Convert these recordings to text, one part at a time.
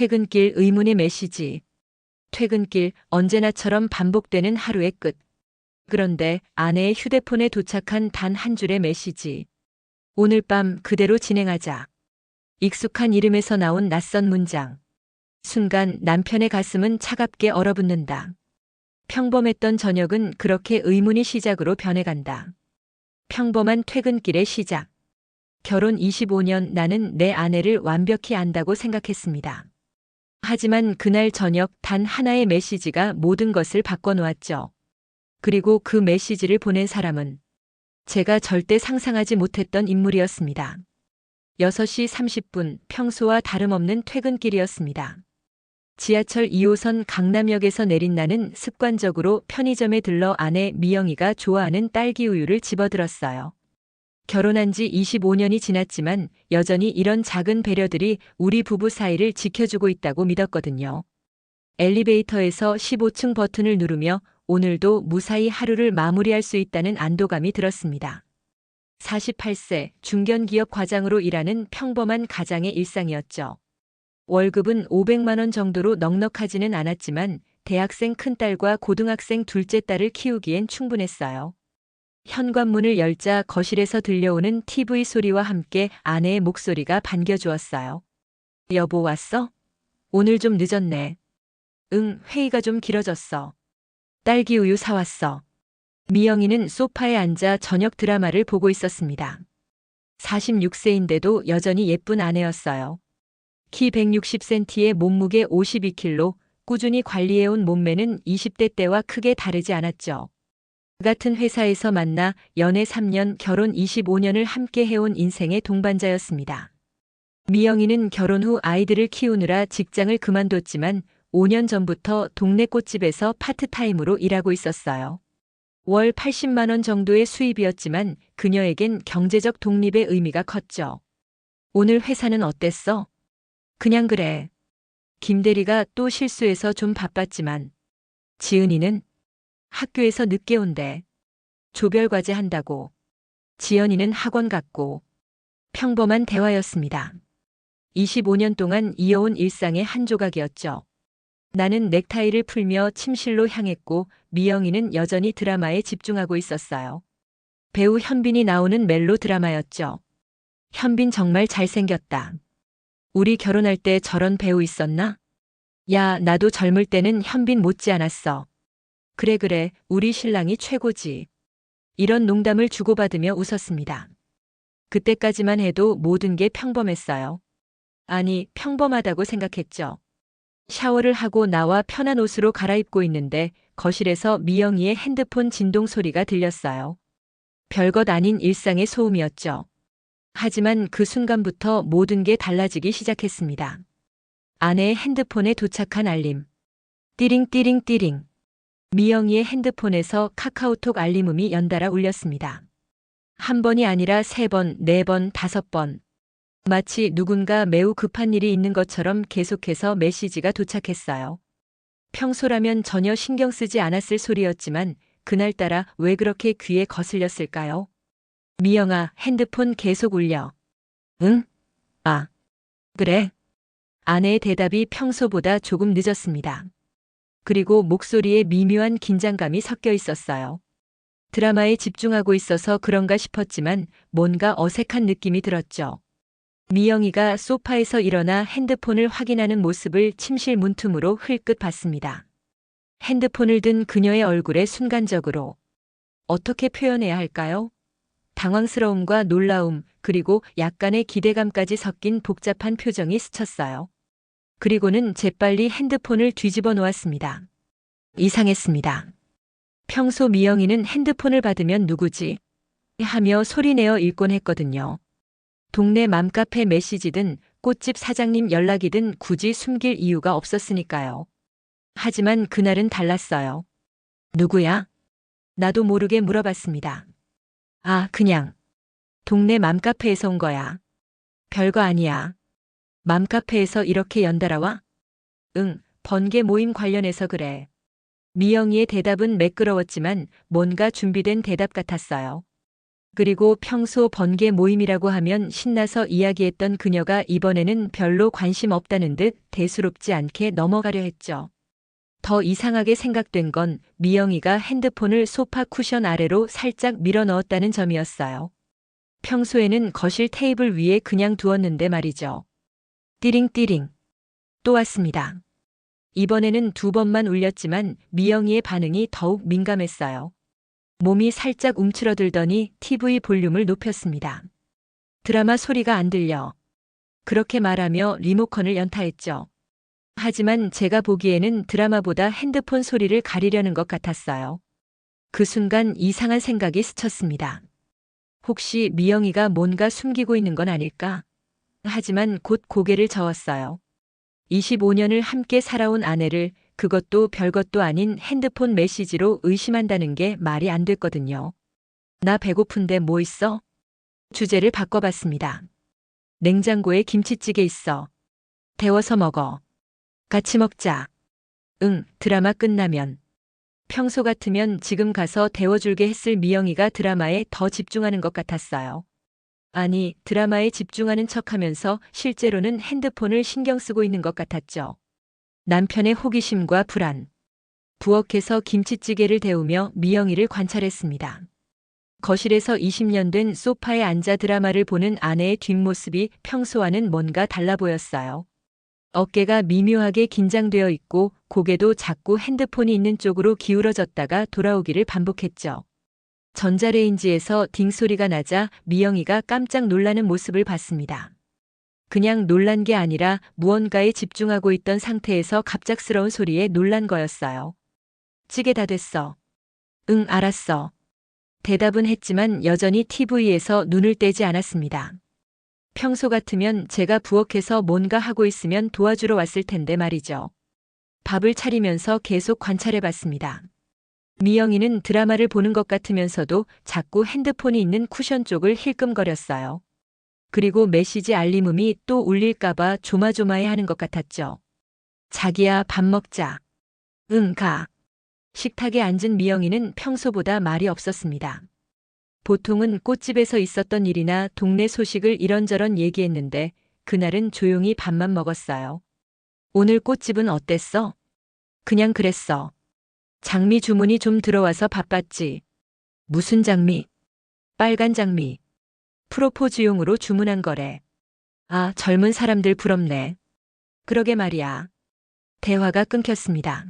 퇴근길 의문의 메시지. 퇴근길 언제나처럼 반복되는 하루의 끝. 그런데 아내의 휴대폰에 도착한 단 한 줄의 메시지. 오늘 밤 그대로 진행하자. 익숙한 이름에서 나온 낯선 문장. 순간 남편의 가슴은 차갑게 얼어붙는다. 평범했던 저녁은 그렇게 의문의 시작으로 변해간다. 평범한 퇴근길의 시작. 결혼 25년 나는 내 아내를 완벽히 안다고 생각했습니다. 하지만 그날 저녁 단 하나의 메시지가 모든 것을 바꿔놓았죠. 그리고 그 메시지를 보낸 사람은 제가 절대 상상하지 못했던 인물이었습니다. 6시 30분 평소와 다름없는 퇴근길이었습니다. 지하철 2호선 강남역에서 내린 나는 습관적으로 편의점에 들러 아내 미영이가 좋아하는 딸기 우유를 집어들었어요. 결혼한 지 25년이 지났지만 여전히 이런 작은 배려들이 우리 부부 사이를 지켜주고 있다고 믿었거든요. 엘리베이터에서 15층 버튼을 누르며 오늘도 무사히 하루를 마무리할 수 있다는 안도감이 들었습니다. 48세 중견기업 과장으로 일하는 평범한 가장의 일상이었죠. 월급은 500만 원 정도로 넉넉하지는 않았지만 대학생 큰딸과 고등학생 둘째 딸을 키우기엔 충분했어요. 현관문을 열자 거실에서 들려오는 TV 소리와 함께 아내의 목소리가 반겨주었어요. 여보 왔어? 오늘 좀 늦었네. 응, 회의가 좀 길어졌어. 딸기 우유 사왔어. 미영이는 소파에 앉아 저녁 드라마를 보고 있었습니다. 46세인데도 여전히 예쁜 아내였어요. 키 160cm에 몸무게 52kg, 꾸준히 관리해온 몸매는 20대 때와 크게 다르지 않았죠. 같은 회사에서 만나 연애 3년, 결혼 25년을 함께 해온 인생의 동반자였습니다. 미영이는 결혼 후 아이들을 키우느라 직장을 그만뒀지만 5년 전부터 동네 꽃집에서 파트타임으로 일하고 있었어요. 월 80만 원 정도의 수입이었지만 그녀에겐 경제적 독립의 의미가 컸죠. 오늘 회사는 어땠어? 그냥 그래. 김대리가 또 실수해서 좀 바빴지만. 지은이는 학교에서 늦게 온대. 조별과제 한다고. 지연이는 학원 갔고. 평범한 대화였습니다. 25년 동안 이어온 일상의 한 조각이었죠. 나는 넥타이를 풀며 침실로 향했고 미영이는 여전히 드라마에 집중하고 있었어요. 배우 현빈이 나오는 멜로 드라마였죠. 현빈 정말 잘생겼다. 우리 결혼할 때 저런 배우 있었나? 야, 나도 젊을 때는 현빈 못지않았어. 그래, 우리 신랑이 최고지. 이런 농담을 주고받으며 웃었습니다. 그때까지만 해도 모든 게 평범했어요. 아니, 평범하다고 생각했죠. 샤워를 하고 나와 편한 옷으로 갈아입고 있는데 거실에서 미영이의 핸드폰 진동 소리가 들렸어요. 별것 아닌 일상의 소음이었죠. 하지만 그 순간부터 모든 게 달라지기 시작했습니다. 아내의 핸드폰에 도착한 알림. 띠링. 미영이의 핸드폰에서 카카오톡 알림음이 연달아 울렸습니다. 한 번이 아니라 3번, 4번, 5번. 마치 누군가 매우 급한 일이 있는 것처럼 계속해서 메시지가 도착했어요. 평소라면 전혀 신경 쓰지 않았을 소리였지만 그날따라 왜 그렇게 귀에 거슬렸을까요? 미영아, 핸드폰 계속 울려. 응? 아, 그래. 아내의 대답이 평소보다 조금 늦었습니다. 그리고 목소리에 미묘한 긴장감이 섞여 있었어요. 드라마에 집중하고 있어서 그런가 싶었지만 뭔가 어색한 느낌이 들었죠. 미영이가 소파에서 일어나 핸드폰을 확인하는 모습을 침실 문틈으로 흘끗 봤습니다. 핸드폰을 든 그녀의 얼굴에 순간적으로 어떻게 표현해야 할까요? 당황스러움과 놀라움, 그리고 약간의 기대감까지 섞인 복잡한 표정이 스쳤어요. 그리고는 재빨리 핸드폰을 뒤집어 놓았습니다. 이상했습니다. 평소 미영이는 핸드폰을 받으면 누구지? 하며 소리내어 읽곤 했거든요. 동네 맘카페 메시지든 꽃집 사장님 연락이든 굳이 숨길 이유가 없었으니까요. 하지만 그날은 달랐어요. 누구야? 나도 모르게 물어봤습니다. 아, 그냥. 동네 맘카페에서 온 거야. 별거 아니야. 맘카페에서 이렇게 연달아 와? 응, 번개 모임 관련해서 그래. 미영이의 대답은 매끄러웠지만 뭔가 준비된 대답 같았어요. 그리고 평소 번개 모임이라고 하면 신나서 이야기했던 그녀가 이번에는 별로 관심 없다는 듯 대수롭지 않게 넘어가려 했죠. 더 이상하게 생각된 건 미영이가 핸드폰을 소파 쿠션 아래로 살짝 밀어 넣었다는 점이었어요. 평소에는 거실 테이블 위에 그냥 두었는데 말이죠. 띠링띠링. 또 왔습니다. 이번에는 2번만 울렸지만 미영이의 반응이 더욱 민감했어요. 몸이 살짝 움츠러들더니 TV 볼륨을 높였습니다. 드라마 소리가 안 들려. 그렇게 말하며 리모컨을 연타했죠. 하지만 제가 보기에는 드라마보다 핸드폰 소리를 가리려는 것 같았어요. 그 순간 이상한 생각이 스쳤습니다. 혹시 미영이가 뭔가 숨기고 있는 건 아닐까? 하지만 곧 고개를 저었어요. 25년을 함께 살아온 아내를 그것도 별것도 아닌 핸드폰 메시지로 의심한다는 게 말이 안 됐거든요. 나 배고픈데 뭐 있어? 주제를 바꿔봤습니다. 냉장고에 김치찌개 있어. 데워서 먹어. 같이 먹자. 응, 드라마 끝나면. 평소 같으면 지금 가서 데워줄게 했을 미영이가 드라마에 더 집중하는 것 같았어요. 아니, 드라마에 집중하는 척하면서 실제로는 핸드폰을 신경 쓰고 있는 것 같았죠. 남편의 호기심과 불안. 부엌에서 김치찌개를 데우며 미영이를 관찰했습니다. 거실에서 20년 된 소파에 앉아 드라마를 보는 아내의 뒷모습이 평소와는 뭔가 달라 보였어요. 어깨가 미묘하게 긴장되어 있고 고개도 자꾸 핸드폰이 있는 쪽으로 기울어졌다가 돌아오기를 반복했죠. 전자레인지에서 딩 소리가 나자 미영이가 깜짝 놀라는 모습을 봤습니다. 그냥 놀란 게 아니라 무언가에 집중하고 있던 상태에서 갑작스러운 소리에 놀란 거였어요. 찌개 다 됐어. 응, 알았어. 대답은 했지만 여전히 TV에서 눈을 떼지 않았습니다. 평소 같으면 제가 부엌에서 뭔가 하고 있으면 도와주러 왔을 텐데 말이죠. 밥을 차리면서 계속 관찰해 봤습니다. 미영이는 드라마를 보는 것 같으면서도 자꾸 핸드폰이 있는 쿠션 쪽을 힐끔거렸어요. 그리고 메시지 알림음이 또 울릴까봐 조마조마해 하는 것 같았죠. 자기야, 밥 먹자. 응, 가. 식탁에 앉은 미영이는 평소보다 말이 없었습니다. 보통은 꽃집에서 있었던 일이나 동네 소식을 이런저런 얘기했는데 그날은 조용히 밥만 먹었어요. 오늘 꽃집은 어땠어? 그냥 그랬어. 장미 주문이 좀 들어와서 바빴지. 무슨 장미? 빨간 장미. 프로포즈용으로 주문한 거래. 아, 젊은 사람들 부럽네. 그러게 말이야. 대화가 끊겼습니다.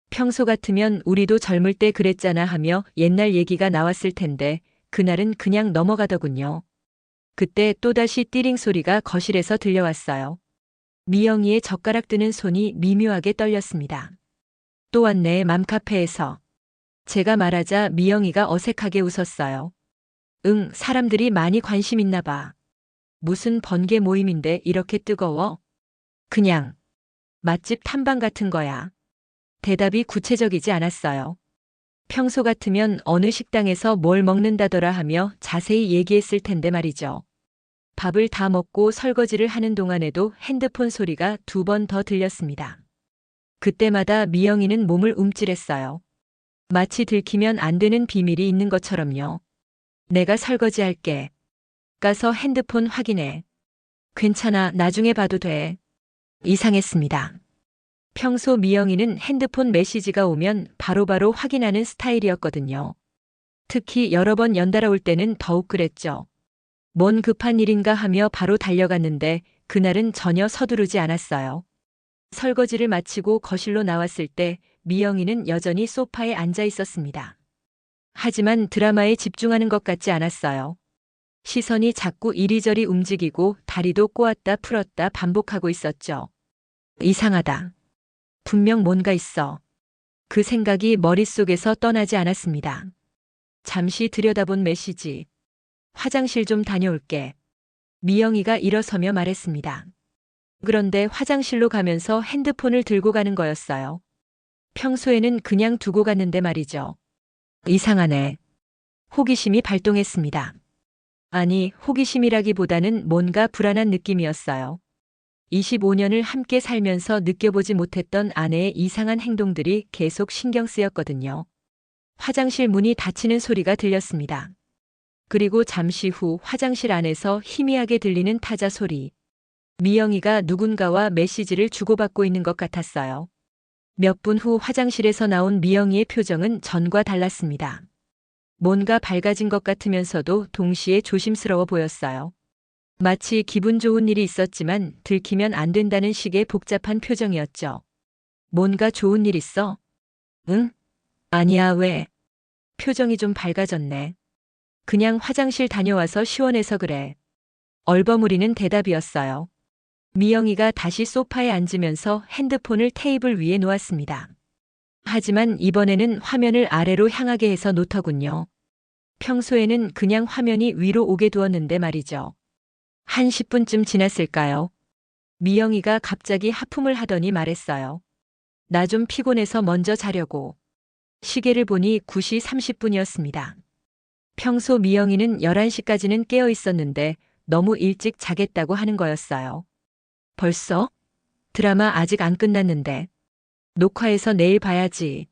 평소 같으면 우리도 젊을 때 그랬잖아 하며 옛날 얘기가 나왔을 텐데 그날은 그냥 넘어가더군요. 그때 또다시 띠링 소리가 거실에서 들려왔어요. 미영이의 젓가락 드는 손이 미묘하게 떨렸습니다. 또 왔네, 맘카페에서. 제가 말하자 미영이가 어색하게 웃었어요. 응, 사람들이 많이 관심 있나 봐. 무슨 번개 모임인데 이렇게 뜨거워? 그냥 맛집 탐방 같은 거야. 대답이 구체적이지 않았어요. 평소 같으면 어느 식당에서 뭘 먹는다더라 하며 자세히 얘기했을 텐데 말이죠. 밥을 다 먹고 설거지를 하는 동안에도 핸드폰 소리가 2번 더 들렸습니다. 그때마다 미영이는 몸을 움찔했어요. 마치 들키면 안 되는 비밀이 있는 것처럼요. 내가 설거지할게. 가서 핸드폰 확인해. 괜찮아, 나중에 봐도 돼. 이상했습니다. 평소 미영이는 핸드폰 메시지가 오면 바로바로 확인하는 스타일이었거든요. 특히 여러 번 연달아 올 때는 더욱 그랬죠. 뭔 급한 일인가 하며 바로 달려갔는데 그날은 전혀 서두르지 않았어요. 설거지를 마치고 거실로 나왔을 때 미영이는 여전히 소파에 앉아 있었습니다. 하지만 드라마에 집중하는 것 같지 않았어요. 시선이 자꾸 이리저리 움직이고 다리도 꼬았다 풀었다 반복하고 있었죠. 이상하다. 분명 뭔가 있어. 그 생각이 머릿속에서 떠나지 않았습니다. 잠시 들여다본 메시지. 화장실 좀 다녀올게. 미영이가 일어서며 말했습니다. 그런데 화장실로 가면서 핸드폰을 들고 가는 거였어요. 평소에는 그냥 두고 갔는데 말이죠. 이상하네. 호기심이 발동했습니다. 아니, 호기심이라기보다는 뭔가 불안한 느낌이었어요. 25년을 함께 살면서 느껴보지 못했던 아내의 이상한 행동들이 계속 신경 쓰였거든요. 화장실 문이 닫히는 소리가 들렸습니다. 그리고 잠시 후 화장실 안에서 희미하게 들리는 타자 소리. 미영이가 누군가와 메시지를 주고받고 있는 것 같았어요. 몇 분 후 화장실에서 나온 미영이의 표정은 전과 달랐습니다. 뭔가 밝아진 것 같으면서도 동시에 조심스러워 보였어요. 마치 기분 좋은 일이 있었지만 들키면 안 된다는 식의 복잡한 표정이었죠. 뭔가 좋은 일 있어? 응? 아니야, 왜? 표정이 좀 밝아졌네. 그냥 화장실 다녀와서 시원해서 그래. 얼버무리는 대답이었어요. 미영이가 다시 소파에 앉으면서 핸드폰을 테이블 위에 놓았습니다. 하지만 이번에는 화면을 아래로 향하게 해서 놓더군요. 평소에는 그냥 화면이 위로 오게 두었는데 말이죠. 한 10분쯤 지났을까요? 미영이가 갑자기 하품을 하더니 말했어요. 나 좀 피곤해서 먼저 자려고. 시계를 보니 9시 30분이었습니다. 평소 미영이는 11시까지는 깨어 있었는데 너무 일찍 자겠다고 하는 거였어요. 벌써? 드라마 아직 안 끝났는데. 녹화해서 내일 봐야지.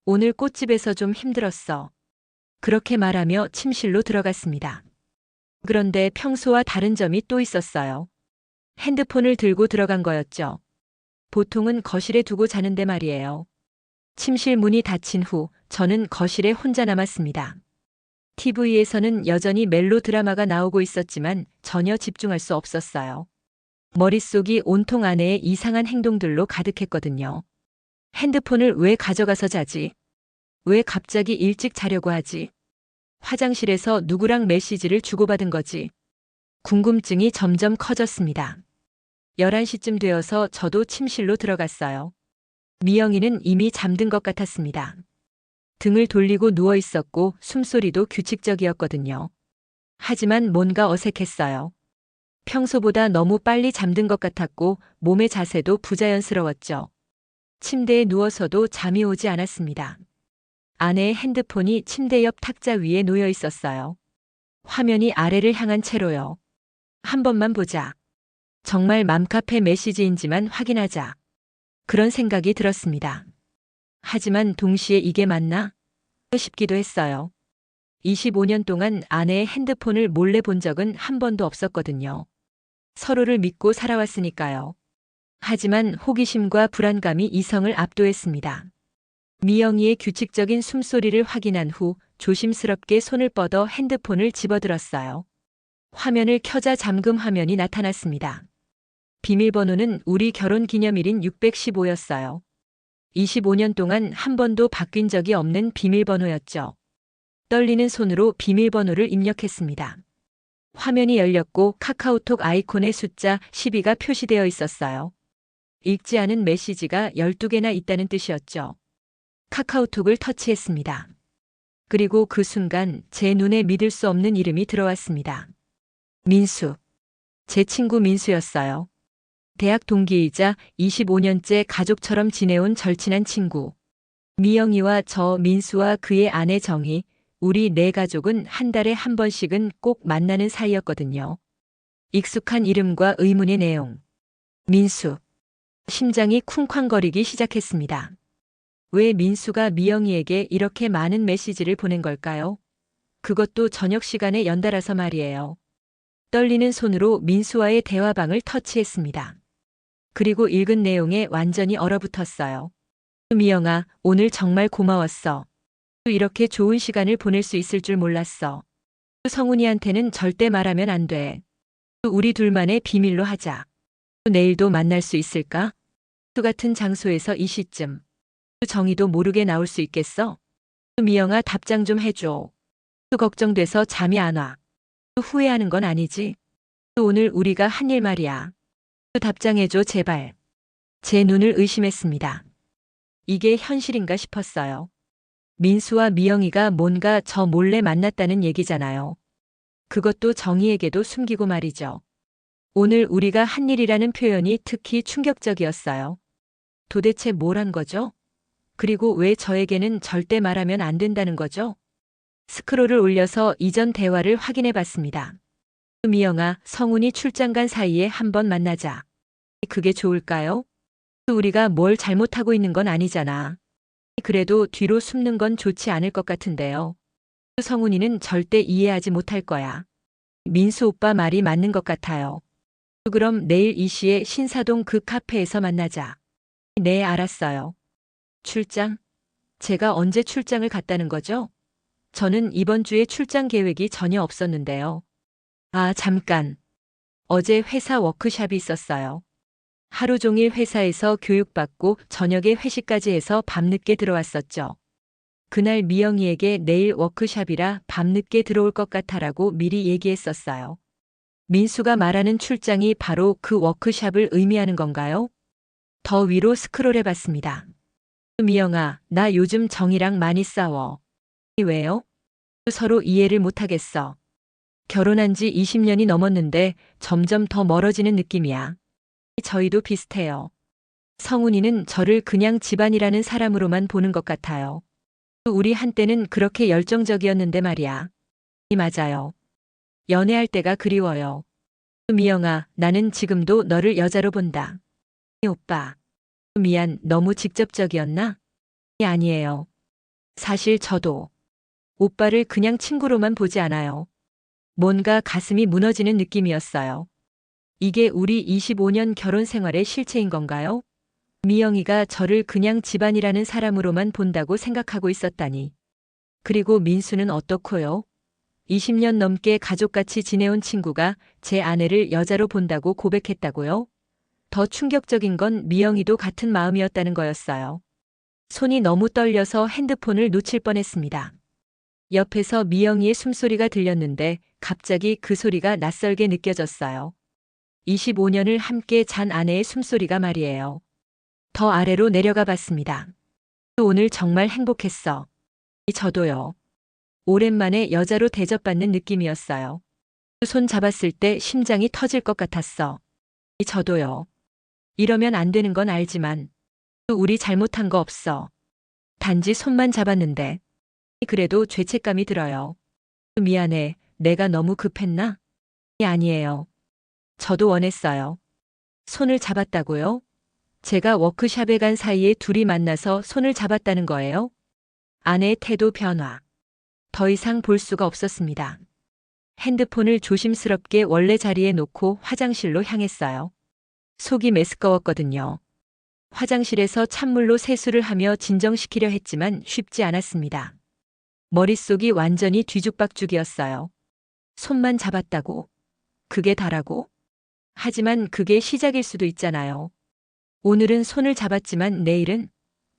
오늘 꽃집에서 좀 힘들었어. 그렇게 말하며 침실로 들어갔습니다. 그런데 평소와 다른 점이 또 있었어요. 핸드폰을 들고 들어간 거였죠. 보통은 거실에 두고 자는데 말이에요. 침실 문이 닫힌 후 저는 거실에 혼자 남았습니다. TV에서는 여전히 멜로 드라마가 나오고 있었지만 전혀 집중할 수 없었어요. 머릿속이 온통 아내의 이상한 행동들로 가득했거든요. 핸드폰을 왜 가져가서 자지? 왜 갑자기 일찍 자려고 하지? 화장실에서 누구랑 메시지를 주고받은 거지? 궁금증이 점점 커졌습니다. 11시쯤 되어서 저도 침실로 들어갔어요. 미영이는 이미 잠든 것 같았습니다. 등을 돌리고 누워 있었고 숨소리도 규칙적이었거든요. 하지만 뭔가 어색했어요. 평소보다 너무 빨리 잠든 것 같았고 몸의 자세도 부자연스러웠죠. 침대에 누워서도 잠이 오지 않았습니다. 아내의 핸드폰이 침대 옆 탁자 위에 놓여 있었어요. 화면이 아래를 향한 채로요. 한 번만 보자. 정말 맘카페 메시지인지만 확인하자. 그런 생각이 들었습니다. 하지만 동시에 이게 맞나? 싶기도 했어요. 25년 동안 아내의 핸드폰을 몰래 본 적은 한 번도 없었거든요. 서로를 믿고 살아왔으니까요. 하지만 호기심과 불안감이 이성을 압도했습니다. 미영이의 규칙적인 숨소리를 확인한 후 조심스럽게 손을 뻗어 핸드폰을 집어들었어요. 화면을 켜자 잠금 화면이 나타났습니다. 비밀번호는 우리 결혼 기념일인 615였어요. 25년 동안 한 번도 바뀐 적이 없는 비밀번호였죠. 떨리는 손으로 비밀번호를 입력했습니다. 화면이 열렸고 카카오톡 아이콘의 숫자 12가 표시되어 있었어요. 읽지 않은 메시지가 12개나 있다는 뜻이었죠. 카카오톡을 터치했습니다. 그리고 그 순간 제 눈에 믿을 수 없는 이름이 들어왔습니다. 민수. 제 친구 민수였어요. 대학 동기이자 25년째 가족처럼 지내온 절친한 친구. 미영이와 저 민수와 그의 아내 정희, 우리 네 가족은 한 달에 한 번씩은 꼭 만나는 사이였거든요. 익숙한 이름과 의문의 내용. 민수. 심장이 쿵쾅거리기 시작했습니다. 왜 민수가 미영이에게 이렇게 많은 메시지를 보낸 걸까요? 그것도 저녁 시간에 연달아서 말이에요. 떨리는 손으로 민수와의 대화방을 터치했습니다. 그리고 읽은 내용에 완전히 얼어붙었어요. 미영아, 오늘 정말 고마웠어. 이렇게 좋은 시간을 보낼 수 있을 줄 몰랐어. 성훈이한테는 절대 말하면 안 돼. 우리 둘만의 비밀로 하자. 내일도 만날 수 있을까? 같은 장소에서 이 시쯤. 정의도 모르게 나올 수 있겠어? 미영아, 답장 좀 해줘. 걱정돼서 잠이 안 와. 후회하는 건 아니지? 오늘 우리가 한 일 말이야. 답장해줘, 제발. 제 눈을 의심했습니다. 이게 현실인가 싶었어요. 민수와 미영이가 뭔가 저 몰래 만났다는 얘기잖아요. 그것도 정희에게도 숨기고 말이죠. 오늘 우리가 한 일이라는 표현이 특히 충격적이었어요. 도대체 뭘 한 거죠? 그리고 왜 저에게는 절대 말하면 안 된다는 거죠? 스크롤을 올려서 이전 대화를 확인해 봤습니다. 미영아, 성훈이 출장 간 사이에 한번 만나자. 그게 좋을까요? 우리가 뭘 잘못하고 있는 건 아니잖아. 그래도 뒤로 숨는 건 좋지 않을 것 같은데요. 성훈이는 절대 이해하지 못할 거야. 민수 오빠 말이 맞는 것 같아요. 그럼 내일 2시에 신사동 그 카페에서 만나자. 네, 알았어요. 출장? 제가 언제 출장을 갔다는 거죠? 저는 이번 주에 출장 계획이 전혀 없었는데요. 아, 잠깐. 어제 회사 워크숍이 있었어요. 하루 종일 회사에서 교육받고 저녁에 회식까지 해서 밤늦게 들어왔었죠. 그날 미영이에게 내일 워크숍이라 밤늦게 들어올 것 같아라고 미리 얘기했었어요. 민수가 말하는 출장이 바로 그 워크숍을 의미하는 건가요? 더 위로 스크롤해 봤습니다. 미영아, 나 요즘 정이랑 많이 싸워. 왜요? 서로 이해를 못하겠어. 결혼한 지 20년이 넘었는데 점점 더 멀어지는 느낌이야. 저희도 비슷해요. 성훈이는 저를 그냥 집안이라는 사람으로만 보는 것 같아요. 우리 한때는 그렇게 열정적이었는데 말이야. 맞아요. 연애할 때가 그리워요. 미영아, 나는 지금도 너를 여자로 본다. 오빠. 미안, 너무 직접적이었나? 아니에요. 사실 저도 오빠를 그냥 친구로만 보지 않아요. 뭔가 가슴이 무너지는 느낌이었어요. 이게 우리 25년 결혼 생활의 실체인 건가요? 미영이가 저를 그냥 집안이라는 사람으로만 본다고 생각하고 있었다니. 그리고 민수는 어떻고요? 20년 넘게 가족같이 지내온 친구가 제 아내를 여자로 본다고 고백했다고요? 더 충격적인 건 미영이도 같은 마음이었다는 거였어요. 손이 너무 떨려서 핸드폰을 놓칠 뻔했습니다. 옆에서 미영이의 숨소리가 들렸는데 갑자기 그 소리가 낯설게 느껴졌어요. 25년을 함께 잔 아내의 숨소리가 말이에요. 더 아래로 내려가 봤습니다. 오늘 정말 행복했어. 저도요. 오랜만에 여자로 대접받는 느낌이었어요. 손 잡았을 때 심장이 터질 것 같았어. 저도요. 이러면 안 되는 건 알지만 우리 잘못한 거 없어. 단지 손만 잡았는데. 그래도 죄책감이 들어요. 미안해. 내가 너무 급했나? 아니에요. 저도 원했어요. 손을 잡았다고요? 제가 워크숍에 간 사이에 둘이 만나서 손을 잡았다는 거예요? 아내의 태도 변화. 더 이상 볼 수가 없었습니다. 핸드폰을 조심스럽게 원래 자리에 놓고 화장실로 향했어요. 속이 메스꺼웠거든요. 화장실에서 찬물로 세수를 하며 진정시키려 했지만 쉽지 않았습니다. 머릿속이 완전히 뒤죽박죽이었어요. 손만 잡았다고? 그게 다라고? 하지만 그게 시작일 수도 있잖아요. 오늘은 손을 잡았지만 내일은,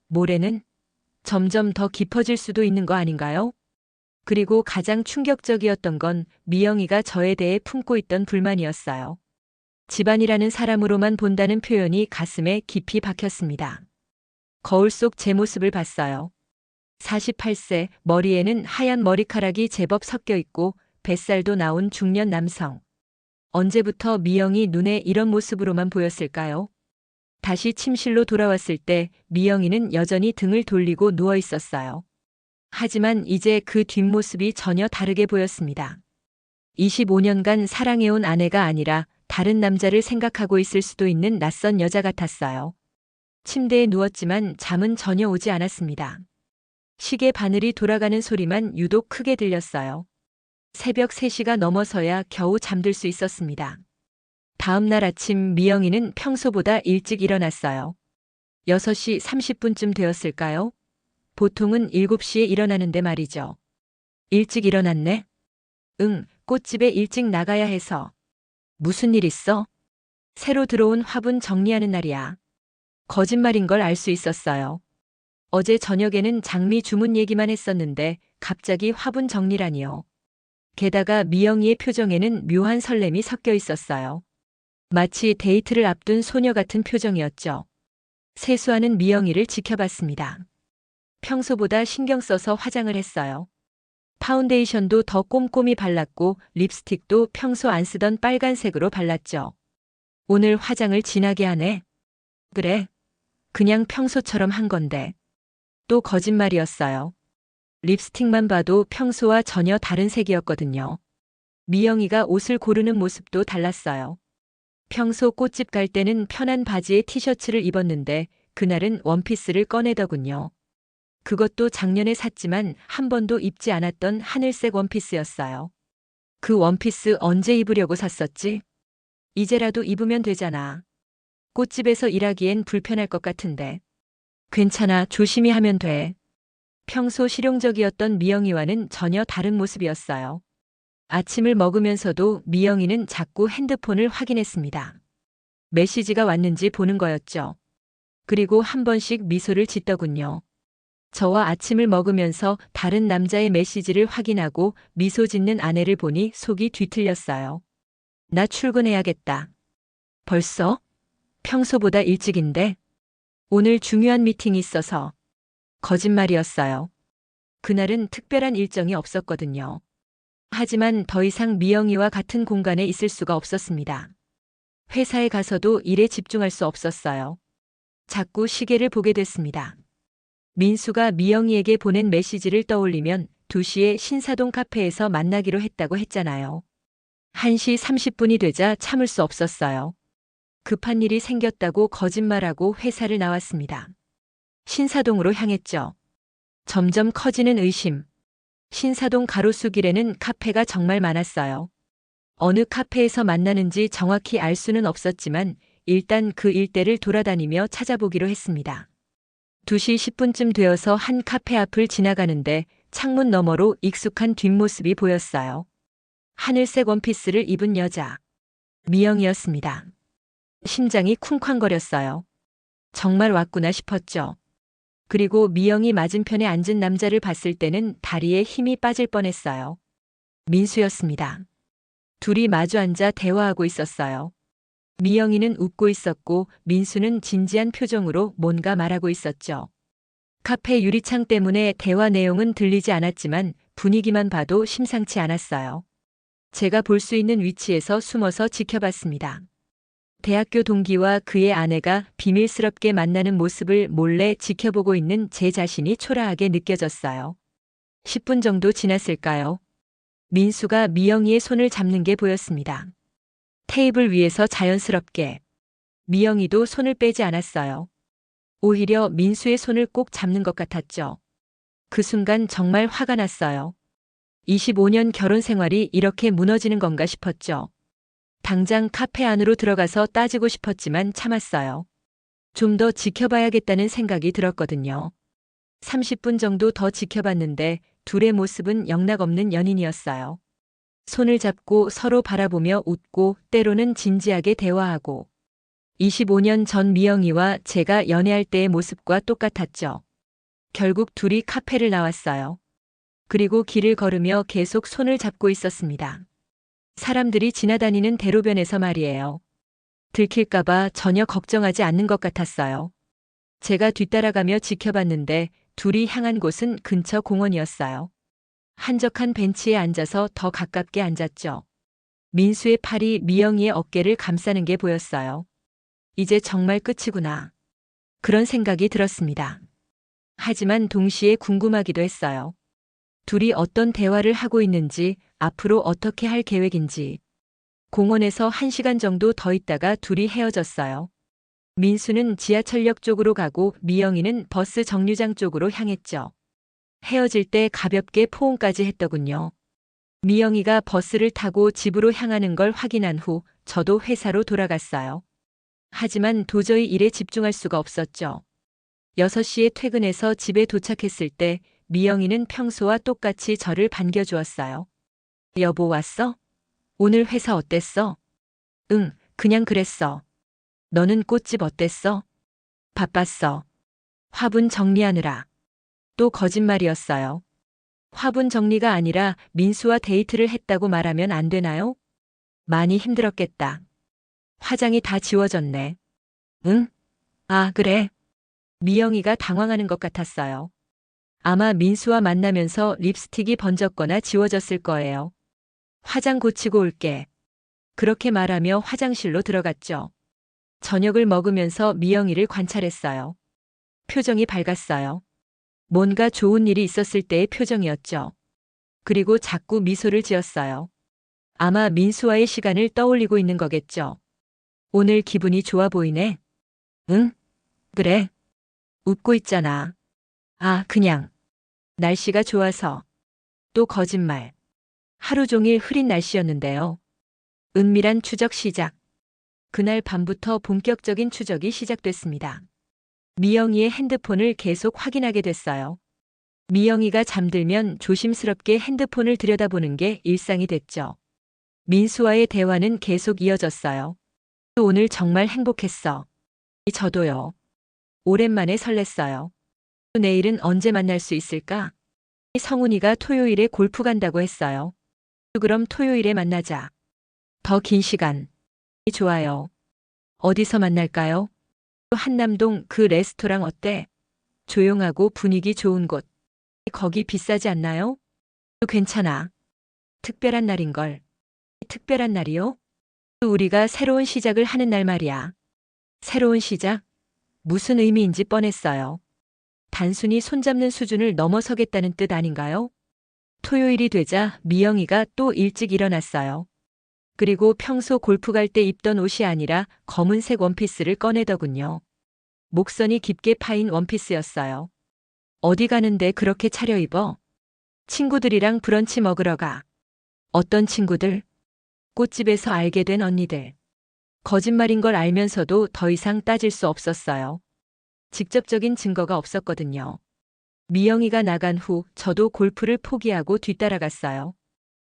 모레는 점점 더 깊어질 수도 있는 거 아닌가요? 그리고 가장 충격적이었던 건 미영이가 저에 대해 품고 있던 불만이었어요. 집안이라는 사람으로만 본다는 표현이 가슴에 깊이 박혔습니다. 거울 속 제 모습을 봤어요. 48세, 머리에는 하얀 머리카락이 제법 섞여 있고 뱃살도 나온 중년 남성. 언제부터 미영이 눈에 이런 모습으로만 보였을까요? 다시 침실로 돌아왔을 때 미영이는 여전히 등을 돌리고 누워 있었어요. 하지만 이제 그 뒷모습이 전혀 다르게 보였습니다. 25년간 사랑해온 아내가 아니라 다른 남자를 생각하고 있을 수도 있는 낯선 여자 같았어요. 침대에 누웠지만 잠은 전혀 오지 않았습니다. 시계 바늘이 돌아가는 소리만 유독 크게 들렸어요. 새벽 3시가 넘어서야 겨우 잠들 수 있었습니다. 다음 날 아침 미영이는 평소보다 일찍 일어났어요. 6시 30분쯤 되었을까요? 보통은 7시에 일어나는데 말이죠. 일찍 일어났네? 응, 꽃집에 일찍 나가야 해서. 무슨 일 있어? 새로 들어온 화분 정리하는 날이야. 거짓말인 걸 알 수 있었어요. 어제 저녁에는 장미 주문 얘기만 했었는데 갑자기 화분 정리라니요. 게다가 미영이의 표정에는 묘한 설렘이 섞여 있었어요. 마치 데이트를 앞둔 소녀 같은 표정이었죠. 세수하는 미영이를 지켜봤습니다. 평소보다 신경 써서 화장을 했어요. 파운데이션도 더 꼼꼼히 발랐고 립스틱도 평소 안 쓰던 빨간색으로 발랐죠. 오늘 화장을 진하게 하네. 그래. 그냥 평소처럼 한 건데. 또 거짓말이었어요. 립스틱만 봐도 평소와 전혀 다른 색이었거든요. 미영이가 옷을 고르는 모습도 달랐어요. 평소 꽃집 갈 때는 편한 바지에 티셔츠를 입었는데 그날은 원피스를 꺼내더군요. 그것도 작년에 샀지만 한 번도 입지 않았던 하늘색 원피스였어요. 그 원피스 언제 입으려고 샀었지? 이제라도 입으면 되잖아. 꽃집에서 일하기엔 불편할 것 같은데. 괜찮아, 조심히 하면 돼. 평소 실용적이었던 미영이와는 전혀 다른 모습이었어요. 아침을 먹으면서도 미영이는 자꾸 핸드폰을 확인했습니다. 메시지가 왔는지 보는 거였죠. 그리고 한 번씩 미소를 짓더군요. 저와 아침을 먹으면서 다른 남자의 메시지를 확인하고 미소 짓는 아내를 보니 속이 뒤틀렸어요. 나 출근해야겠다. 벌써? 평소보다 일찍인데? 오늘 중요한 미팅이 있어서. 거짓말이었어요. 그날은 특별한 일정이 없었거든요. 하지만 더 이상 미영이와 같은 공간에 있을 수가 없었습니다. 회사에 가서도 일에 집중할 수 없었어요. 자꾸 시계를 보게 됐습니다. 민수가 미영이에게 보낸 메시지를 떠올리면 2시에 신사동 카페에서 만나기로 했다고 했잖아요. 1시 30분이 되자 참을 수 없었어요. 급한 일이 생겼다고 거짓말하고 회사를 나왔습니다. 신사동으로 향했죠. 점점 커지는 의심. 신사동 가로수길에는 카페가 정말 많았어요. 어느 카페에서 만나는지 정확히 알 수는 없었지만 일단 그 일대를 돌아다니며 찾아보기로 했습니다. 2시 10분쯤 되어서 한 카페 앞을 지나가는데 창문 너머로 익숙한 뒷모습이 보였어요. 하늘색 원피스를 입은 여자. 미영이었습니다. 심장이 쿵쾅거렸어요. 정말 왔구나 싶었죠. 그리고 미영이 맞은편에 앉은 남자를 봤을 때는 다리에 힘이 빠질 뻔했어요. 민수였습니다. 둘이 마주 앉아 대화하고 있었어요. 미영이는 웃고 있었고 민수는 진지한 표정으로 뭔가 말하고 있었죠. 카페 유리창 때문에 대화 내용은 들리지 않았지만 분위기만 봐도 심상치 않았어요. 제가 볼 수 있는 위치에서 숨어서 지켜봤습니다. 대학교 동기와 그의 아내가 비밀스럽게 만나는 모습을 몰래 지켜보고 있는 제 자신이 초라하게 느껴졌어요. 10분 정도 지났을까요? 민수가 미영이의 손을 잡는 게 보였습니다. 테이블 위에서 자연스럽게. 미영이도 손을 빼지 않았어요. 오히려 민수의 손을 꼭 잡는 것 같았죠. 그 순간 정말 화가 났어요. 25년 결혼 생활이 이렇게 무너지는 건가 싶었죠. 당장 카페 안으로 들어가서 따지고 싶었지만 참았어요. 좀 더 지켜봐야겠다는 생각이 들었거든요. 30분 정도 더 지켜봤는데 둘의 모습은 영락없는 연인이었어요. 손을 잡고 서로 바라보며 웃고 때로는 진지하게 대화하고 25년 전 미영이와 제가 연애할 때의 모습과 똑같았죠. 결국 둘이 카페를 나왔어요. 그리고 길을 걸으며 계속 손을 잡고 있었습니다. 사람들이 지나다니는 대로변에서 말이에요. 들킬까봐 전혀 걱정하지 않는 것 같았어요. 제가 뒤따라가며 지켜봤는데 둘이 향한 곳은 근처 공원이었어요. 한적한 벤치에 앉아서 더 가깝게 앉았죠. 민수의 팔이 미영이의 어깨를 감싸는 게 보였어요. 이제 정말 끝이구나. 그런 생각이 들었습니다. 하지만 동시에 궁금하기도 했어요. 둘이 어떤 대화를 하고 있는지, 앞으로 어떻게 할 계획인지. 공원에서 1시간 정도 더 있다가 둘이 헤어졌어요. 민수는 지하철역 쪽으로 가고 미영이는 버스 정류장 쪽으로 향했죠. 헤어질 때 가볍게 포옹까지 했더군요. 미영이가 버스를 타고 집으로 향하는 걸 확인한 후 저도 회사로 돌아갔어요. 하지만 도저히 일에 집중할 수가 없었죠. 6시에 퇴근해서 집에 도착했을 때 미영이는 평소와 똑같이 저를 반겨주었어요. 여보 왔어? 오늘 회사 어땠어? 응, 그냥 그랬어. 너는 꽃집 어땠어? 바빴어. 화분 정리하느라. 또 거짓말이었어요. 화분 정리가 아니라 민수와 데이트를 했다고 말하면 안 되나요? 많이 힘들었겠다. 화장이 다 지워졌네. 응? 아, 그래. 미영이가 당황하는 것 같았어요. 아마 민수와 만나면서 립스틱이 번졌거나 지워졌을 거예요. 화장 고치고 올게. 그렇게 말하며 화장실로 들어갔죠. 저녁을 먹으면서 미영이를 관찰했어요. 표정이 밝았어요. 뭔가 좋은 일이 있었을 때의 표정이었죠. 그리고 자꾸 미소를 지었어요. 아마 민수와의 시간을 떠올리고 있는 거겠죠. 오늘 기분이 좋아 보이네. 응? 그래. 웃고 있잖아. 아, 그냥. 날씨가 좋아서. 또 거짓말. 하루 종일 흐린 날씨였는데요. 은밀한 추적 시작. 그날 밤부터 본격적인 추적이 시작됐습니다. 미영이의 핸드폰을 계속 확인하게 됐어요. 미영이가 잠들면 조심스럽게 핸드폰을 들여다보는 게 일상이 됐죠. 민수와의 대화는 계속 이어졌어요. 오늘 정말 행복했어. 저도요. 오랜만에 설렜어요. 내일은 언제 만날 수 있을까? 성훈이가 토요일에 골프 간다고 했어요. 그럼 토요일에 만나자. 더 긴 시간. 좋아요. 어디서 만날까요? 한남동 그 레스토랑 어때? 조용하고 분위기 좋은 곳. 거기 비싸지 않나요? 괜찮아. 특별한 날인걸. 특별한 날이요? 우리가 새로운 시작을 하는 날 말이야. 새로운 시작? 무슨 의미인지 뻔했어요. 단순히 손잡는 수준을 넘어서겠다는 뜻 아닌가요? 토요일이 되자 미영이가 또 일찍 일어났어요. 그리고 평소 골프 갈 때 입던 옷이 아니라 검은색 원피스를 꺼내더군요. 목선이 깊게 파인 원피스였어요. 어디 가는데 그렇게 차려입어? 친구들이랑 브런치 먹으러 가. 어떤 친구들? 꽃집에서 알게 된 언니들. 거짓말인 걸 알면서도 더 이상 따질 수 없었어요. 직접적인 증거가 없었거든요. 미영이가 나간 후 저도 골프를 포기하고 뒤따라갔어요.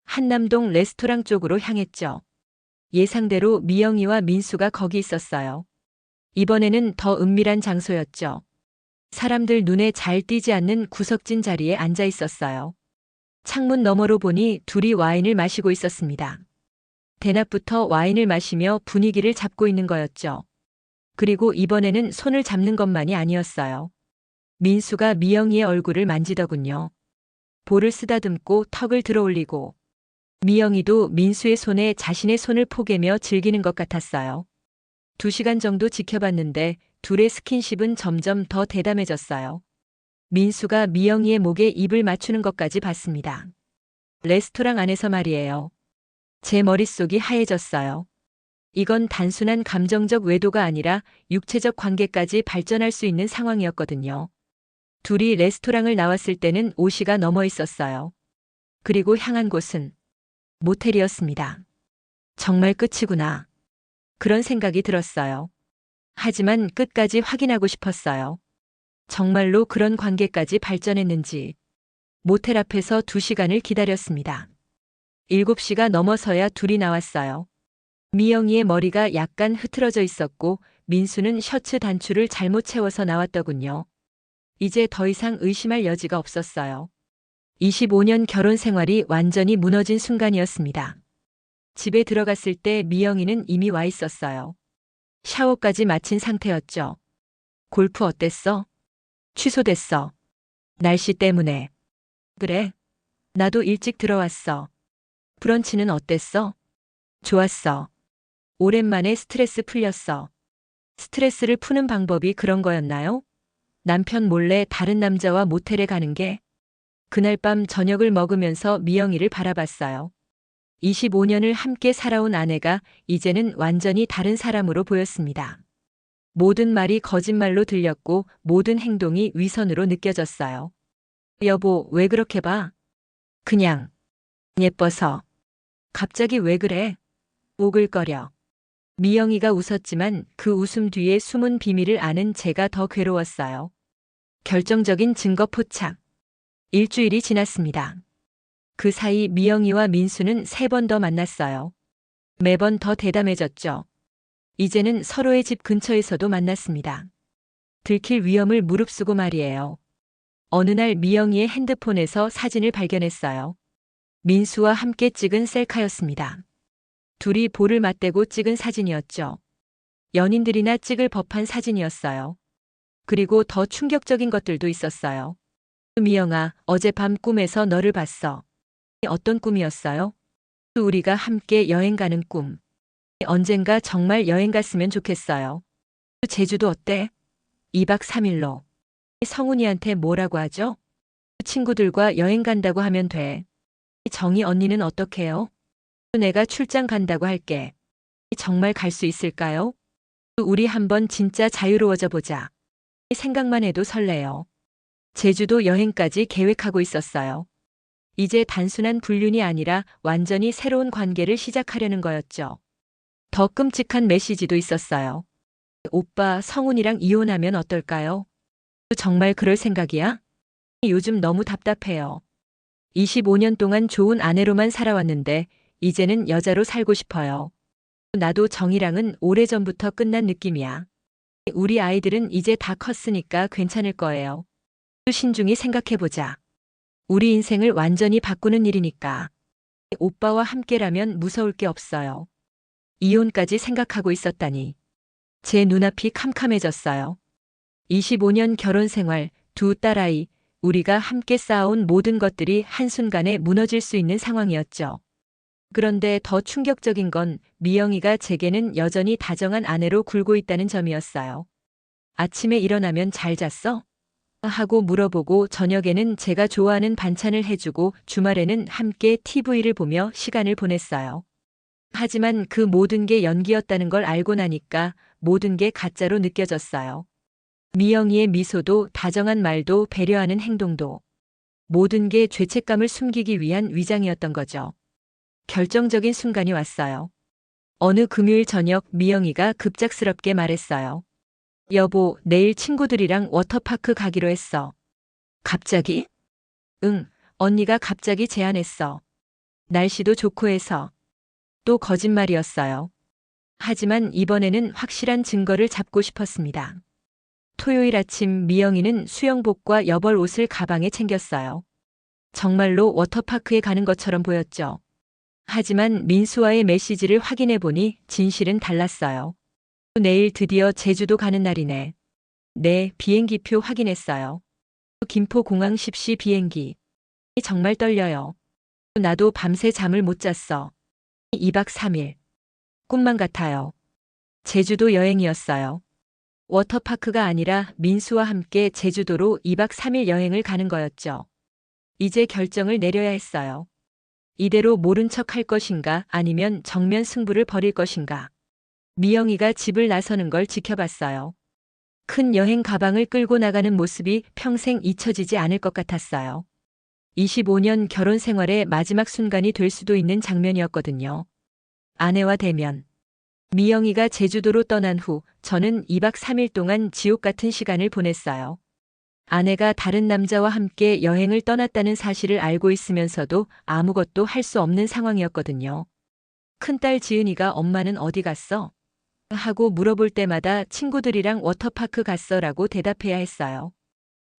한남동 레스토랑 쪽으로 향했죠. 예상대로 미영이와 민수가 거기 있었어요. 이번에는 더 은밀한 장소였죠. 사람들 눈에 잘 띄지 않는 구석진 자리에 앉아 있었어요. 창문 너머로 보니 둘이 와인을 마시고 있었습니다. 대낮부터 와인을 마시며 분위기를 잡고 있는 거였죠. 그리고 이번에는 손을 잡는 것만이 아니었어요. 민수가 미영이의 얼굴을 만지더군요. 볼을 쓰다듬고 턱을 들어올리고 미영이도 민수의 손에 자신의 손을 포개며 즐기는 것 같았어요. 2시간 정도 지켜봤는데 둘의 스킨십은 점점 더 대담해졌어요. 민수가 미영이의 목에 입을 맞추는 것까지 봤습니다. 레스토랑 안에서 말이에요. 제 머릿속이 하얘졌어요. 이건 단순한 감정적 외도가 아니라 육체적 관계까지 발전할 수 있는 상황이었거든요. 둘이 레스토랑을 나왔을 때는 5시가 넘어 있었어요. 그리고 향한 곳은 모텔이었습니다. 정말 끝이구나. 그런 생각이 들었어요. 하지만 끝까지 확인하고 싶었어요. 정말로 그런 관계까지 발전했는지. 모텔 앞에서 2시간을 기다렸습니다. 7시가 넘어서야 둘이 나왔어요. 미영이의 머리가 약간 흐트러져 있었고 민수는 셔츠 단추를 잘못 채워서 나왔더군요. 이제 더 이상 의심할 여지가 없었어요. 25년 결혼 생활이 완전히 무너진 순간이었습니다. 집에 들어갔을 때 미영이는 이미 와 있었어요. 샤워까지 마친 상태였죠. 골프 어땠어? 취소됐어. 날씨 때문에. 그래. 나도 일찍 들어왔어. 브런치는 어땠어? 좋았어. 오랜만에 스트레스 풀렸어. 스트레스를 푸는 방법이 그런 거였나요? 남편 몰래 다른 남자와 모텔에 가는 게? 그날 밤 저녁을 먹으면서 미영이를 바라봤어요. 25년을 함께 살아온 아내가 이제는 완전히 다른 사람으로 보였습니다. 모든 말이 거짓말로 들렸고 모든 행동이 위선으로 느껴졌어요. 여보, 왜 그렇게 봐? 그냥 예뻐서. 갑자기 왜 그래? 오글거려. 미영이가 웃었지만 그 웃음 뒤에 숨은 비밀을 아는 제가 더 괴로웠어요. 결정적인 증거 포착. 일주일이 지났습니다. 그 사이 미영이와 민수는 3번 더 만났어요. 매번 더 대담해졌죠. 이제는 서로의 집 근처에서도 만났습니다. 들킬 위험을 무릅쓰고 말이에요. 어느 날 미영이의 핸드폰에서 사진을 발견했어요. 민수와 함께 찍은 셀카였습니다. 둘이 볼을 맞대고 찍은 사진이었죠. 연인들이나 찍을 법한 사진이었어요. 그리고 더 충격적인 것들도 있었어요. 미영아, 어젯밤 꿈에서 너를 봤어. 어떤 꿈이었어요? 우리가 함께 여행 가는 꿈. 언젠가 정말 여행 갔으면 좋겠어요. 제주도 어때? 2박 3일로. 성훈이한테 뭐라고 하죠? 친구들과 여행 간다고 하면 돼. 정희 언니는 어떡해요? 내가 출장 간다고 할게. 정말 갈 수 있을까요? 우리 한번 진짜 자유로워져 보자. 생각만 해도 설레요. 제주도 여행까지 계획하고 있었어요. 이제 단순한 불륜이 아니라 완전히 새로운 관계를 시작하려는 거였죠. 더 끔찍한 메시지도 있었어요. 오빠, 성훈이랑 이혼하면 어떨까요? 정말 그럴 생각이야? 요즘 너무 답답해요. 25년 동안 좋은 아내로만 살아왔는데 이제는 여자로 살고 싶어요. 나도 정이랑은 오래전부터 끝난 느낌이야. 우리 아이들은 이제 다 컸으니까 괜찮을 거예요. 신중히 생각해보자. 우리 인생을 완전히 바꾸는 일이니까. 오빠와 함께라면 무서울 게 없어요. 이혼까지 생각하고 있었다니. 제 눈앞이 캄캄해졌어요. 25년 결혼 생활, 두 딸아이, 우리가 함께 쌓아온 모든 것들이 한순간에 무너질 수 있는 상황이었죠. 그런데 더 충격적인 건 미영이가 제게는 여전히 다정한 아내로 굴고 있다는 점이었어요. 아침에 일어나면 잘 잤어? 하고 물어보고 저녁에는 제가 좋아하는 반찬을 해주고 주말에는 함께 TV를 보며 시간을 보냈어요. 하지만 그 모든 게 연기였다는 걸 알고 나니까 모든 게 가짜로 느껴졌어요. 미영이의 미소도 다정한 말도 배려하는 행동도 모든 게 죄책감을 숨기기 위한 위장이었던 거죠. 결정적인 순간이 왔어요. 어느 금요일 저녁 미영이가 급작스럽게 말했어요. 여보, 내일 친구들이랑 워터파크 가기로 했어. 갑자기? 응, 언니가 갑자기 제안했어. 날씨도 좋고 해서. 또 거짓말이었어요. 하지만 이번에는 확실한 증거를 잡고 싶었습니다. 토요일 아침 미영이는 수영복과 여벌 옷을 가방에 챙겼어요. 정말로 워터파크에 가는 것처럼 보였죠. 하지만 민수와의 메시지를 확인해 보니 진실은 달랐어요. 내일 드디어 제주도 가는 날이네. 네, 비행기표 확인했어요. 김포공항 10시 비행기. 정말 떨려요. 나도 밤새 잠을 못 잤어. 2박 3일. 꿈만 같아요. 제주도 여행이었어요. 워터파크가 아니라 민수와 함께 제주도로 2박 3일 여행을 가는 거였죠. 이제 결정을 내려야 했어요. 이대로 모른 척 할 것인가 아니면 정면 승부를 벌일 것인가. 미영이가 집을 나서는 걸 지켜봤어요. 큰 여행 가방을 끌고 나가는 모습이 평생 잊혀지지 않을 것 같았어요. 25년 결혼 생활의 마지막 순간이 될 수도 있는 장면이었거든요. 아내와 대면. 미영이가 제주도로 떠난 후 저는 2박 3일 동안 지옥 같은 시간을 보냈어요. 아내가 다른 남자와 함께 여행을 떠났다는 사실을 알고 있으면서도 아무것도 할 수 없는 상황이었거든요. 큰딸 지은이가 엄마는 어디 갔어? 하고 물어볼 때마다 친구들이랑 워터파크 갔어라고 대답해야 했어요.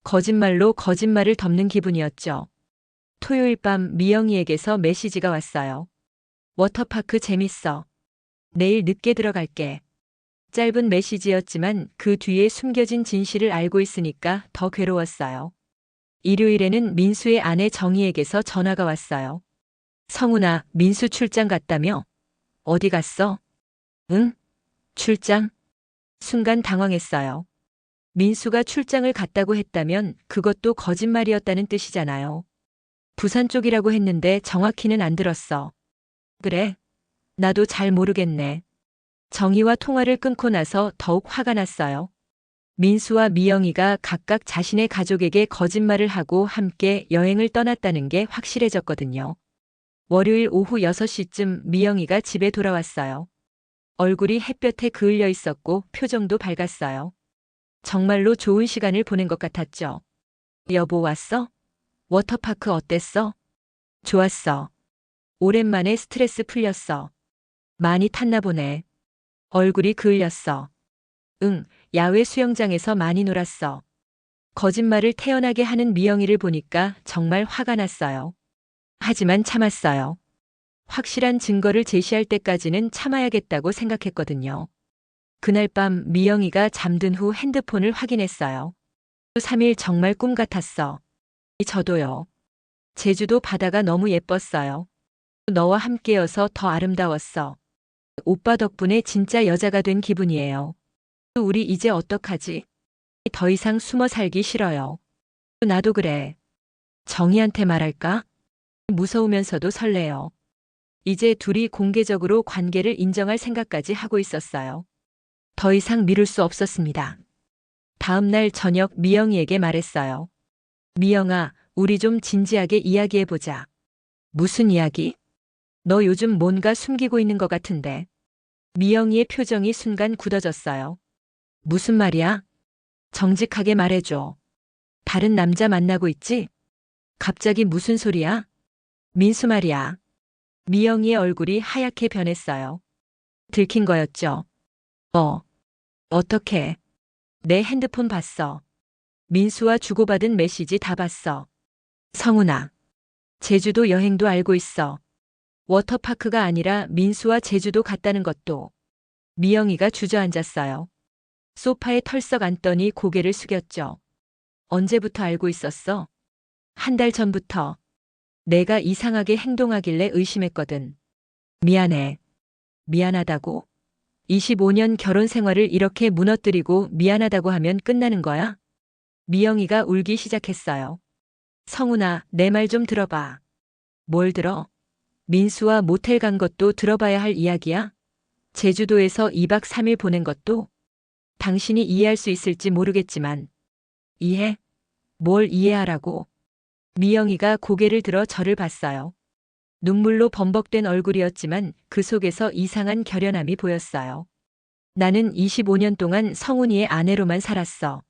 거짓말로 거짓말을 덮는 기분이었죠. 토요일 밤 미영이에게서 메시지가 왔어요. 워터파크 재밌어. 내일 늦게 들어갈게. 짧은 메시지였지만 그 뒤에 숨겨진 진실을 알고 있으니까 더 괴로웠어요. 일요일에는 민수의 아내 정희에게서 전화가 왔어요. 성훈아, 민수 출장 갔다며? 어디 갔어? 응? 출장? 순간 당황했어요. 민수가 출장을 갔다고 했다면 그것도 거짓말이었다는 뜻이잖아요. 부산 쪽이라고 했는데 정확히는 안 들었어. 그래? 나도 잘 모르겠네. 정희와 통화를 끊고 나서 더욱 화가 났어요. 민수와 미영이가 각각 자신의 가족에게 거짓말을 하고 함께 여행을 떠났다는 게 확실해졌거든요. 월요일 오후 6시쯤 미영이가 집에 돌아왔어요. 얼굴이 햇볕에 그을려 있었고 표정도 밝았어요. 정말로 좋은 시간을 보낸 것 같았죠. 여보 왔어? 워터파크 어땠어? 좋았어. 오랜만에 스트레스 풀렸어. 많이 탔나 보네. 얼굴이 그을렸어. 응, 야외 수영장에서 많이 놀았어. 거짓말을 태연하게 하는 미영이를 보니까 정말 화가 났어요. 하지만 참았어요. 확실한 증거를 제시할 때까지는 참아야겠다고 생각했거든요. 그날 밤 미영이가 잠든 후 핸드폰을 확인했어요. 3일 정말 꿈 같았어. 저도요. 제주도 바다가 너무 예뻤어요. 너와 함께여서 더 아름다웠어. 오빠 덕분에 진짜 여자가 된 기분이에요. 우리 이제 어떡하지? 더 이상 숨어 살기 싫어요. 나도 그래. 정희한테 말할까? 무서우면서도 설레요. 이제 둘이 공개적으로 관계를 인정할 생각까지 하고 있었어요. 더 이상 미룰 수 없었습니다. 다음 날 저녁 미영이에게 말했어요. 미영아, 우리 좀 진지하게 이야기해보자. 무슨 이야기? 너 요즘 뭔가 숨기고 있는 것 같은데. 미영이의 표정이 순간 굳어졌어요. 무슨 말이야? 정직하게 말해줘. 다른 남자 만나고 있지? 갑자기 무슨 소리야? 민수 말이야. 미영이의 얼굴이 하얗게 변했어요. 들킨 거였죠. 어, 어떻게? 내 핸드폰 봤어. 민수와 주고받은 메시지 다 봤어. 성훈아, 제주도 여행도 알고 있어. 워터파크가 아니라 민수와 제주도 갔다는 것도. 미영이가 주저앉았어요. 소파에 털썩 앉더니 고개를 숙였죠. 언제부터 알고 있었어? 한 달 전부터. 내가 이상하게 행동하길래 의심했거든. 미안해. 미안하다고? 25년 결혼 생활을 이렇게 무너뜨리고 미안하다고 하면 끝나는 거야? 미영이가 울기 시작했어요. 성훈아, 내 말 좀 들어봐. 뭘 들어? 민수와 모텔 간 것도 들어봐야 할 이야기야? 제주도에서 2박 3일 보낸 것도? 당신이 이해할 수 있을지 모르겠지만. 이해? 뭘 이해하라고? 미영이가 고개를 들어 저를 봤어요. 눈물로 범벅된 얼굴이었지만 그 속에서 이상한 결연함이 보였어요. 나는 25년 동안 성훈이의 아내로만 살았어.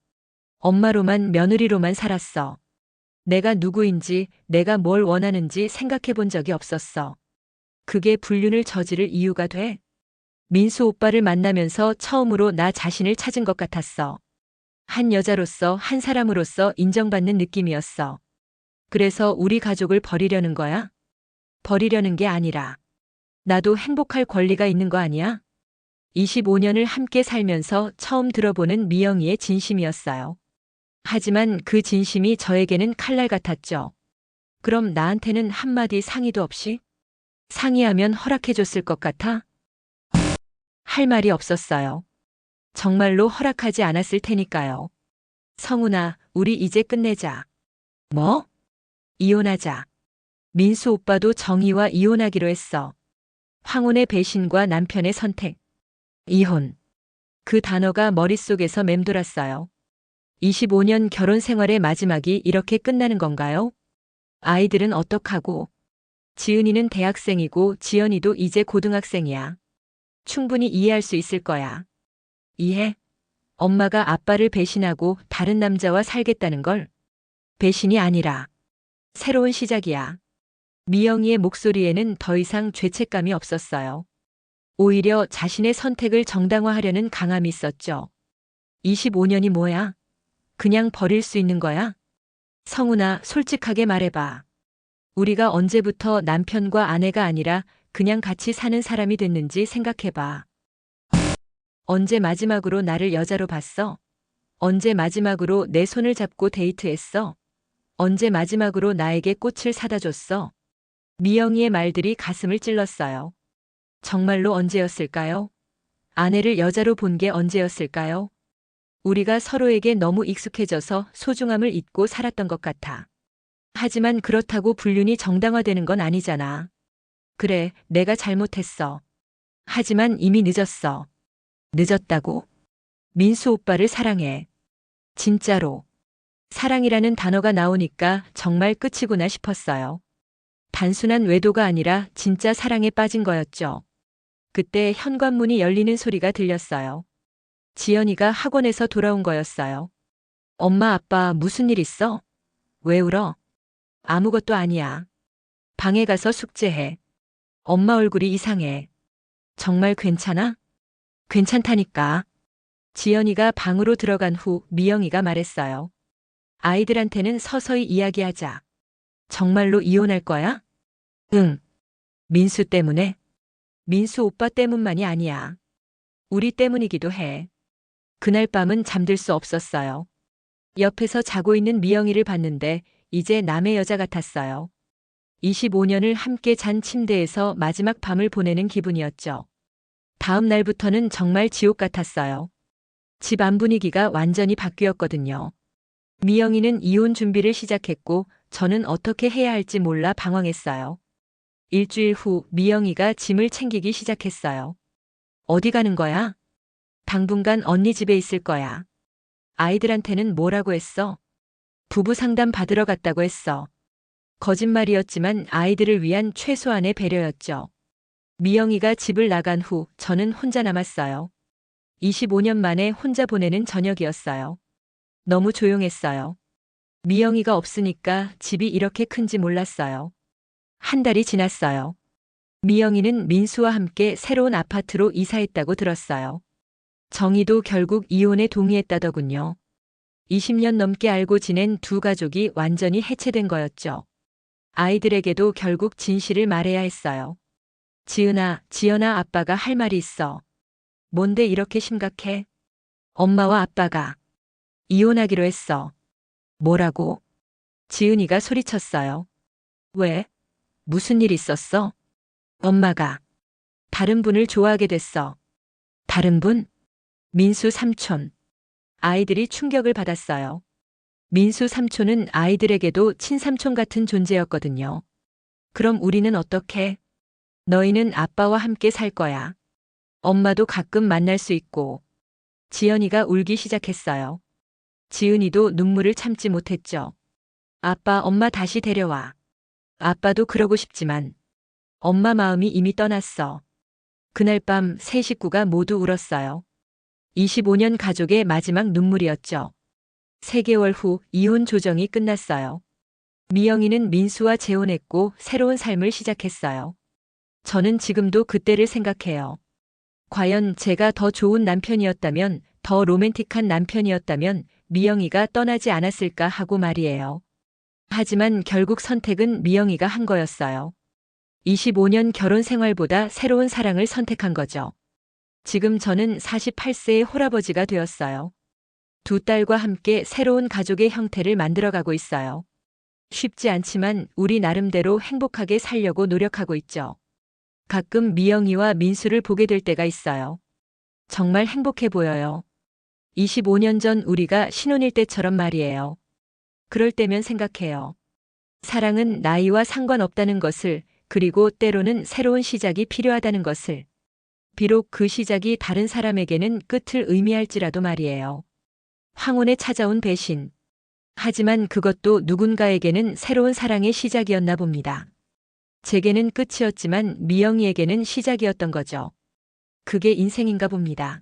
엄마로만 며느리로만 살았어. 내가 누구인지, 내가 뭘 원하는지 생각해 본 적이 없었어. 그게 불륜을 저지를 이유가 돼? 민수 오빠를 만나면서 처음으로 나 자신을 찾은 것 같았어. 한 여자로서, 한 사람으로서 인정받는 느낌이었어. 그래서 우리 가족을 버리려는 거야? 버리려는 게 아니라 나도 행복할 권리가 있는 거 아니야? 25년을 함께 살면서 처음 들어보는 미영이의 진심이었어요. 하지만 그 진심이 저에게는 칼날 같았죠. 그럼 나한테는 한마디 상의도 없이? 상의하면 허락해줬을 것 같아? 할 말이 없었어요. 정말로 허락하지 않았을 테니까요. 성훈아, 우리 이제 끝내자. 뭐? 이혼하자. 민수 오빠도 정희와 이혼하기로 했어. 황혼의 배신과 남편의 선택. 이혼. 그 단어가 머릿속에서 맴돌았어요. 25년 결혼 생활의 마지막이 이렇게 끝나는 건가요? 아이들은 어떡하고? 지은이는 대학생이고 지연이도 이제 고등학생이야. 충분히 이해할 수 있을 거야. 이해? 엄마가 아빠를 배신하고 다른 남자와 살겠다는 걸? 배신이 아니라 새로운 시작이야. 미영이의 목소리에는 더 이상 죄책감이 없었어요. 오히려 자신의 선택을 정당화하려는 강함이 있었죠. 25년이 뭐야? 그냥 버릴 수 있는 거야? 성훈아, 솔직하게 말해봐. 우리가 언제부터 남편과 아내가 아니라 그냥 같이 사는 사람이 됐는지 생각해봐. 언제 마지막으로 나를 여자로 봤어? 언제 마지막으로 내 손을 잡고 데이트했어? 언제 마지막으로 나에게 꽃을 사다 줬어? 미영이의 말들이 가슴을 찔렀어요. 정말로 언제였을까요? 아내를 여자로 본 게 언제였을까요? 우리가 서로에게 너무 익숙해져서 소중함을 잊고 살았던 것 같아. 하지만 그렇다고 불륜이 정당화되는 건 아니잖아. 그래, 내가 잘못했어. 하지만 이미 늦었어. 늦었다고? 민수 오빠를 사랑해. 진짜로. 사랑이라는 단어가 나오니까 정말 끝이구나 싶었어요. 단순한 외도가 아니라 진짜 사랑에 빠진 거였죠. 그때 현관문이 열리는 소리가 들렸어요. 지연이가 학원에서 돌아온 거였어요. 엄마, 아빠 무슨 일 있어? 왜 울어? 아무것도 아니야. 방에 가서 숙제해. 엄마 얼굴이 이상해. 정말 괜찮아? 괜찮다니까. 지연이가 방으로 들어간 후 미영이가 말했어요. 아이들한테는 서서히 이야기하자. 정말로 이혼할 거야? 응. 민수 때문에? 민수 오빠 때문만이 아니야. 우리 때문이기도 해. 그날 밤은 잠들 수 없었어요. 옆에서 자고 있는 미영이를 봤는데 이제 남의 여자 같았어요. 25년을 함께 잔 침대에서 마지막 밤을 보내는 기분이었죠. 다음 날부터는 정말 지옥 같았어요. 집 안 분위기가 완전히 바뀌었거든요. 미영이는 이혼 준비를 시작했고 저는 어떻게 해야 할지 몰라 방황했어요. 일주일 후 미영이가 짐을 챙기기 시작했어요. 어디 가는 거야? 당분간 언니 집에 있을 거야. 아이들한테는 뭐라고 했어? 부부 상담 받으러 갔다고 했어. 거짓말이었지만 아이들을 위한 최소한의 배려였죠. 미영이가 집을 나간 후 저는 혼자 남았어요. 25년 만에 혼자 보내는 저녁이었어요. 너무 조용했어요. 미영이가 없으니까 집이 이렇게 큰지 몰랐어요. 한 달이 지났어요. 미영이는 민수와 함께 새로운 아파트로 이사했다고 들었어요. 정희도 결국 이혼에 동의했다더군요. 20년 넘게 알고 지낸 두 가족이 완전히 해체된 거였죠. 아이들에게도 결국 진실을 말해야 했어요. 지연아, 아빠가 할 말이 있어. 뭔데 이렇게 심각해? 엄마와 아빠가 이혼하기로 했어. 뭐라고? 지은이가 소리쳤어요. 왜? 무슨 일 있었어? 엄마가 다른 분을 좋아하게 됐어. 다른 분? 민수 삼촌. 아이들이 충격을 받았어요. 민수 삼촌은 아이들에게도 친삼촌 같은 존재였거든요. 그럼 우리는 어떻게? 너희는 아빠와 함께 살 거야. 엄마도 가끔 만날 수 있고. 지연이가 울기 시작했어요. 지은이도 눈물을 참지 못했죠. 아빠, 엄마 다시 데려와. 아빠도 그러고 싶지만 엄마 마음이 이미 떠났어. 그날 밤 세 식구가 모두 울었어요. 25년 가족의 마지막 눈물이었죠. 3개월 후 이혼 조정이 끝났어요. 미영이는 민수와 재혼했고 새로운 삶을 시작했어요. 저는 지금도 그때를 생각해요. 과연 제가 더 좋은 남편이었다면, 더 로맨틱한 남편이었다면 미영이가 떠나지 않았을까 하고 말이에요. 하지만 결국 선택은 미영이가 한 거였어요. 25년 결혼 생활보다 새로운 사랑을 선택한 거죠. 지금 저는 48세의 홀아버지가 되었어요. 두 딸과 함께 새로운 가족의 형태를 만들어가고 있어요. 쉽지 않지만 우리 나름대로 행복하게 살려고 노력하고 있죠. 가끔 미영이와 민수를 보게 될 때가 있어요. 정말 행복해 보여요. 25년 전 우리가 신혼일 때처럼 말이에요. 그럴 때면 생각해요. 사랑은 나이와 상관없다는 것을, 그리고 때로는 새로운 시작이 필요하다는 것을. 비록 그 시작이 다른 사람에게는 끝을 의미할지라도 말이에요. 황혼에 찾아온 배신. 하지만 그것도 누군가에게는 새로운 사랑의 시작이었나 봅니다. 제게는 끝이었지만 미영이에게는 시작이었던 거죠. 그게 인생인가 봅니다.